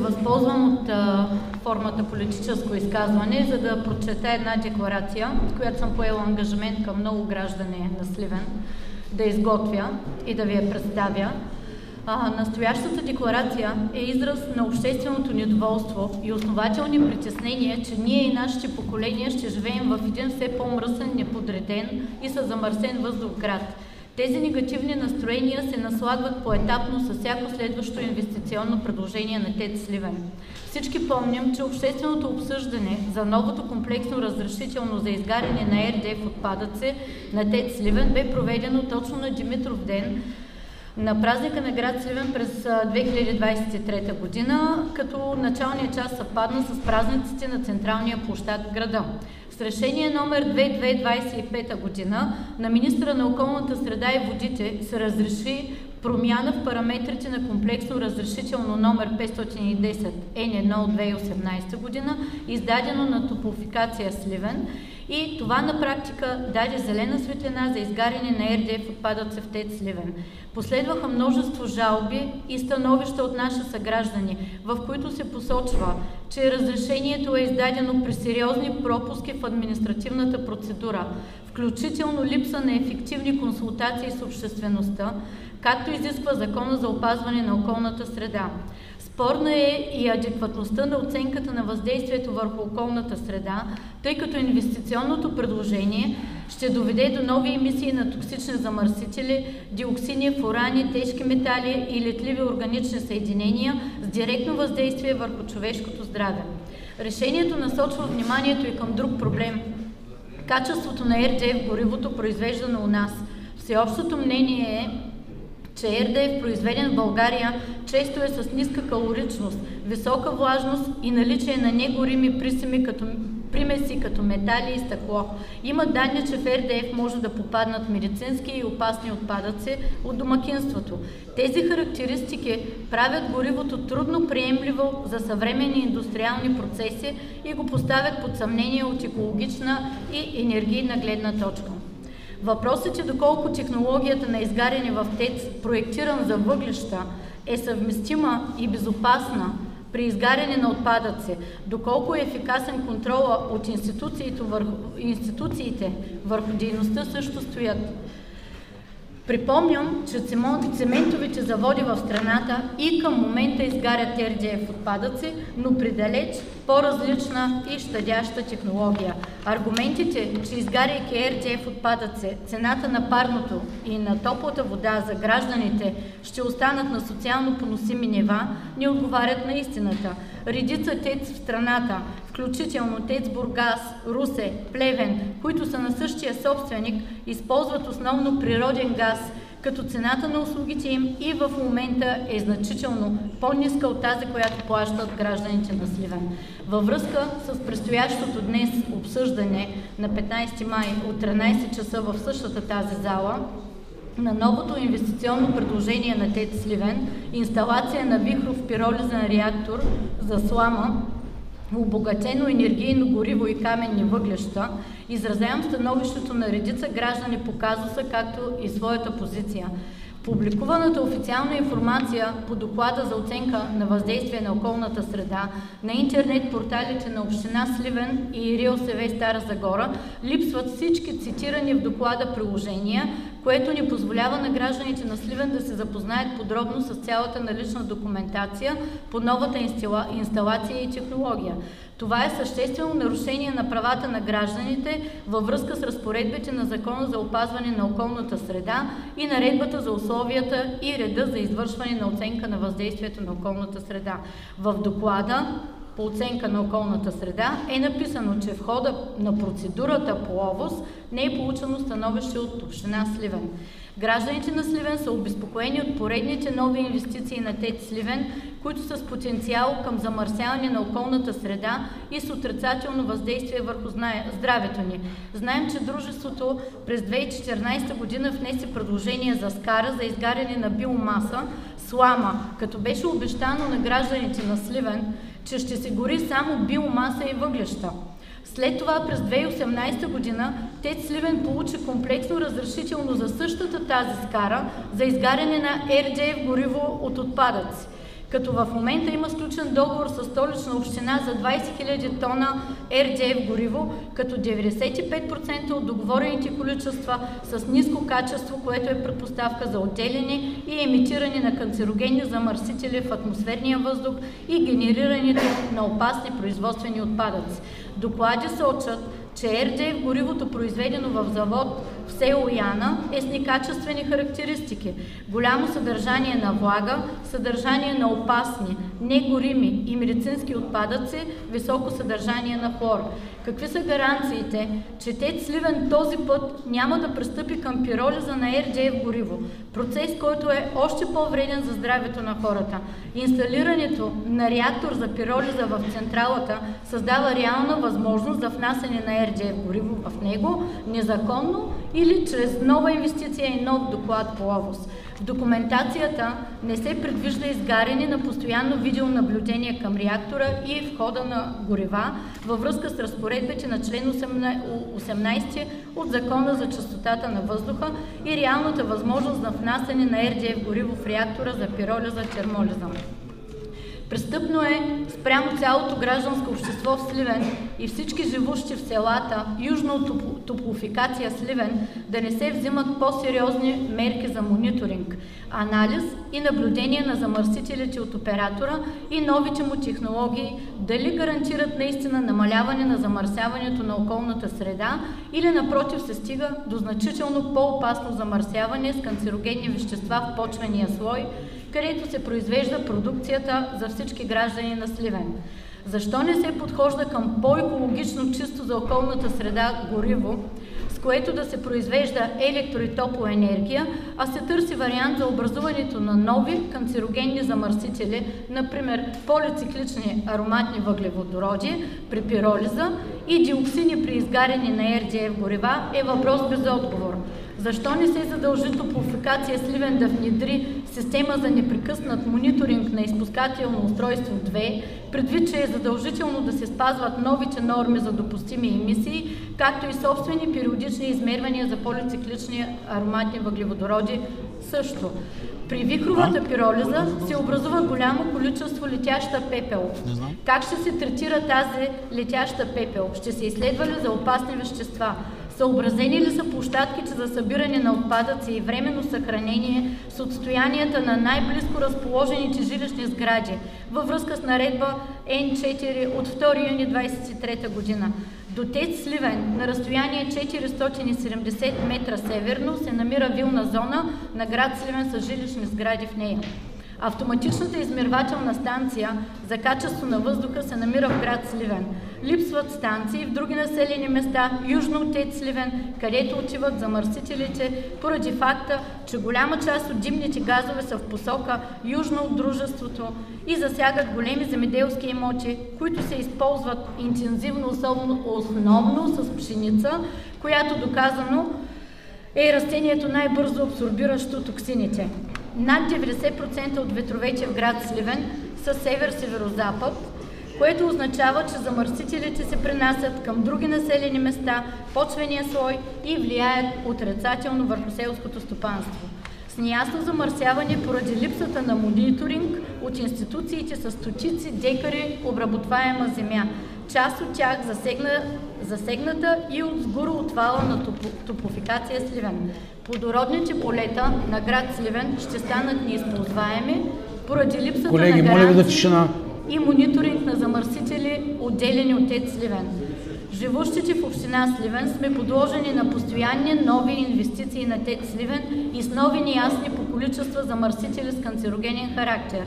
възползвам от формата политическо изказване, за да прочета една декларация, която съм поела ангажимент към много граждани на Сливен да изготвя и да ви я представя. Настоящата декларация е израз на общественото недоволство и основателни притеснения, че ние и нашите поколения ще живеем в един все по-мръсен, неподреден и със замърсен въздух град. Тези негативни настроения се наслагват поетапно с всяко следващо инвестиционно предложение на ТЕЦ Сливен. Всички помним, че общественото обсъждане за новото комплексно разрешително за изгаряне на RDF отпадъци на ТЕЦ Сливен бе проведено точно на Димитров ден, на празника на град Сливен през 2023 година, като началният час съвпадна с празниците на централния площад в града. С решение номер 2/2025 година на министъра на околната среда и водите се разреши промяна в параметрите на комплексно разрешително номер 510 N1 от 2018 година, издадено на Топлофикация Сливен, и това на практика даде зелена светлина за изгаряне на RDF отпадъци в ТЕЦ Сливен. Последваха множество жалби и становища от наши съграждани, в които се посочва, че разрешението е издадено при сериозни пропуски в административната процедура, включително липса на ефективни консултации с обществеността, както изисква Закона за опазване на околната среда. Спорна е и адекватността на оценката на въздействието върху околната среда, тъй като инвестиционното предложение ще доведе до нови емисии на токсични замърсители, диоксини, фурани, тежки метали и летливи органични съединения с директно въздействие върху човешкото здраве. Решението насочва вниманието и към друг проблем – качеството на RDF горивото, произвеждано у нас. Всеобщото мнение е, че RDF, произведен в България, често е с ниска калоричност, висока влажност и наличие на негорими примеси като метали и стъкло. Има данни, че в RDF може да попаднат медицински и опасни отпадъци от домакинството. Тези характеристики правят горивото трудно приемливо за съвременни индустриални процеси и го поставят под съмнение от екологична и енергийна гледна точка. Въпросът е доколко технологията на изгаряне в ТЕЦ, проектиран за въглища, е съвместима и безопасна при изгаряне на отпадъци, доколко е ефикасен контрола от институциите върху дейността също стоят. Припомням, че цементовите заводи в страната и към момента изгарят RDF отпадъци, но при далеч по-различна и щадяща технология. Аргументите, че изгаряйки RDF отпадъци, цената на парното и на топлата вода за гражданите ще останат на социално поносими нива, не отговарят на истината. Редица ТЕЦ в страната, включително ТЕЦ Бургас, Русе, Плевен, които са на същия собственик, използват основно природен газ, като цената на услугите им и в момента е значително по-ниска от тази, която плащат гражданите на Сливен. Във връзка с предстоящото днес обсъждане на 15 май от 13 часа в същата тази зала на новото инвестиционно предложение на ТЕЦ Сливен, инсталация на вихров пиролизен реактор за слама, обогатено енергийно гориво и каменни въглища, изразявам становището на редица граждани по казуса, както и своята позиция. Публикуваната официална информация по доклада за оценка на въздействие на околната среда на интернет порталите на Община Сливен и РИОСВ Стара Загора липсват всички цитирани в доклада приложения, което ни позволява на гражданите на Сливен да се запознаят подробно с цялата налична документация по новата инсталация и технология. Това е съществено нарушение на правата на гражданите във връзка с разпоредбите на Закона за опазване на околната среда и Наредбата за условията и реда за извършване на оценка на въздействието на околната среда. В доклада по оценка на околната среда е написано, че в хода на процедурата по ОВОС не е получено становище от Община Сливен. Гражданите на Сливен са обезпокоени от поредните нови инвестиции на ТЕЦ Сливен, които са с потенциал към замърсяване на околната среда и с отрицателно въздействие върху здравето ни. Знаем, че дружеството през 2014 година внесе предложение за скара за изгаряне на биомаса, слама, като беше обещано на гражданите на Сливен, че ще се гори само биомаса и въглища. След това през 2018 година ТЕЦ Сливен получи комплексно разрешително за същата тази скара за изгаряне на RDF гориво от отпадъци. Като в момента има сключен договор с Столична община за 20 000 тона RDF гориво, като 95% от договорените количества с ниско качество, което е предпоставка за отделяне и емитиране на канцерогенни замърсители в атмосферния въздух и генерирането на опасни производствени отпадъци. Доклади сочат, че RDF горивото, произведено в завод в село Яна, е с некачествени характеристики. Голямо съдържание на влага, съдържание на опасни, негорими и медицински отпадъци, високо съдържание на хлор. Какви са гаранциите, че ТЕЦ Сливен този път няма да пристъпи към пиролиза на RDF гориво? Процес, който е още по-вреден за здравето на хората. Инсталирането на реактор за пиролиза в централата създава реална възможност за внасяне на RDF гориво в него незаконно или чрез нова инвестиция и нов доклад по ОВОС. В документацията не се предвижда изгаряне на постоянно видеонаблюдение към реактора и входа на горива във връзка с разпоредбите на член 18 от Закона за чистотата на въздуха и реалната възможност на внасяне на RDF гориво в реактора за пиролиза, термолиза. Престъпно е спрямо цялото гражданско общество в Сливен и всички живущи в селата южно от Топлофикация Сливен да не се взимат по-сериозни мерки за мониторинг, анализ и наблюдение на замърсителите от оператора и новите му технологии, дали гарантират наистина намаляване на замърсяването на околната среда или напротив се стига до значително по-опасно замърсяване с канцерогенни вещества в почвения слой, където се произвежда продукцията за всички граждани на Сливен. Защо не се подхожда към по-екологично чисто за околната среда гориво, с което да се произвежда електро- и топлоенергия, а се търси вариант за образуването на нови канцерогенни замърсители, например полициклични ароматни въглеводороди при пиролиза и диоксини при изгаряне на RDF горива, е въпрос без отговор. Защо не се задължи Топлофикация Сливен да внедри система за непрекъснат мониторинг на изпускателно устройство 2, предвид, че е задължително да се спазват новите норми за допустими емисии, както и собствени периодични измервания за полициклични ароматни въглеводороди също. При вихровата пиролиза се образува голямо количество летяща пепел. Как ще се третира тази летяща пепел? Ще се изследва ли за опасни вещества? Съобразени ли са площадките за събиране на отпадъци и временно съхранение с отстоянията на най-близко разположените жилищни сгради във връзка с наредба Н4 от 2 юни 2023 година? До ТЕЦ Сливен на разстояние 470 метра северно се намира вилна зона на град Сливен с жилищни сгради в нея. Автоматичната измервателна станция за качество на въздуха се намира в град Сливен. Липсват станции в други населени места, южно от ТЕЦ Сливен, където отиват замърсителите, поради факта, че голяма част от димните газове са в посока южно от дружеството и засягат големи земеделски имоти, които се използват интензивно, основно с пшеница, която доказано е растението най-бързо абсорбиращо токсините. Над 90% от ветровете в град Сливен са север-северозапад, което означава, че замърсителите се пренасят към други населени места, почвения слой и влияят отрицателно върху селското стопанство. С неясно замърсяване поради липсата на мониторинг от институциите с стотици декари обработваема земя, част от тях засегната и от сгуроотвала на Топлофикация Сливен. Плодородните полета на град Сливен ще станат неизползваеми поради липсата на гаранции и мониторинг на замърсители, отделени от ТЕЦ Сливен. Живущите в община Сливен сме подложени на постоянни нови инвестиции на ТЕЦ Сливен и с нови неясни по количества замърсители с канцерогенен характер.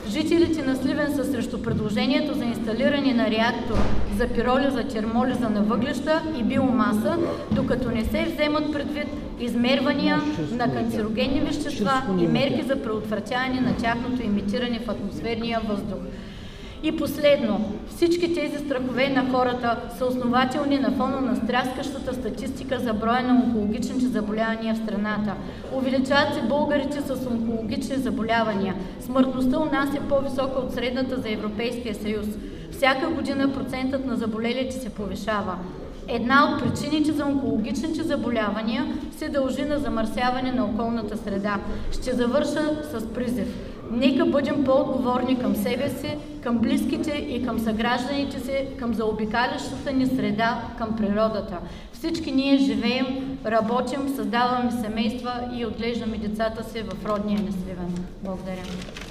Жителите на Сливен са срещу предложението за инсталиране на реактор за пиролиза, термолиза на въглища и биомаса, докато не се вземат предвид измервания на канцерогенни вещества и мерки за предотвратяване на тяхното емитиране в атмосферния въздух. И последно, всички тези страхове на хората са основателни на фона на стряскащата статистика за броя на онкологичните заболявания в страната. Увеличават се българите с онкологични заболявания. Смъртността у нас е по-висока от средната за Европейския съюз. Всяка година процентът на заболелите се повишава. Една от причините за онкологичните заболявания се дължи на замърсяване на околната среда. Ще завърша с призив. Нека бъдем по-отговорни към себе си, към близките и към съгражданите си, към заобикалящата ни среда, към природата. Всички ние живеем, работим, създаваме семейства и отглеждаме децата си в родния ни Сливен. Благодаря.